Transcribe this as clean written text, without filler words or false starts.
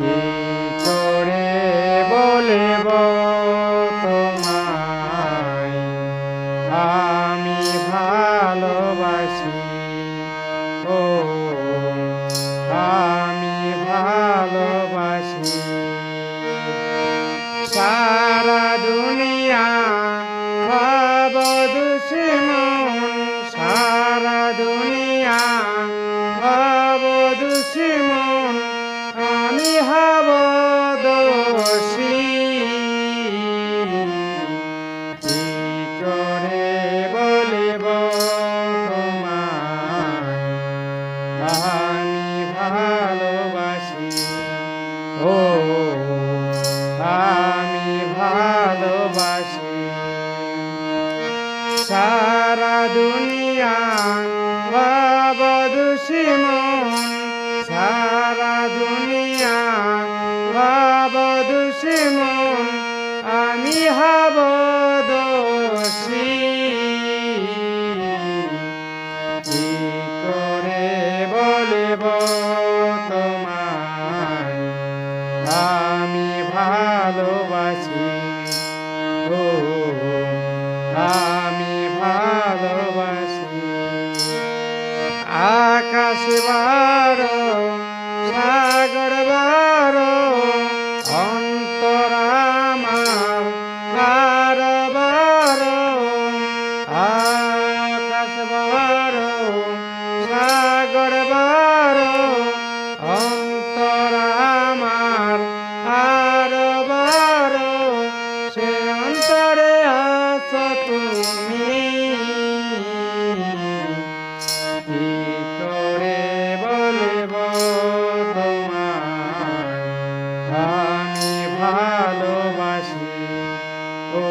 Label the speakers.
Speaker 1: কি করে বলব তোমায় আমি ভালোবাসি, ও আমি ভালোবাসি। সারা দুনিয়া ভাব দুশ্মন, সারা দুনিয়া ভাব দুশ্মন, আমি হব দোষী। কি করে বলব তোমায় আমি ভালোবাসি, ও আমি ভালোবাসি। সারা দুনিয়া ভাব দুশ্মন, সারা দুনিয়া ভাব দুশ্মন, আমি হব দোষী। কি করে বলব তোমায় আমি ভালোবাসি, ও আমি ভালোবাসি। আকাশ বড় সাগর বড়, অন্তর আমার আর বড়। আকাশ বড় সাগর বড়, অন্তর আমার আর বড়। সে অন্তরে আছো তুমি, কি করে বলব তোমায় আমি ভালোবাসি, ও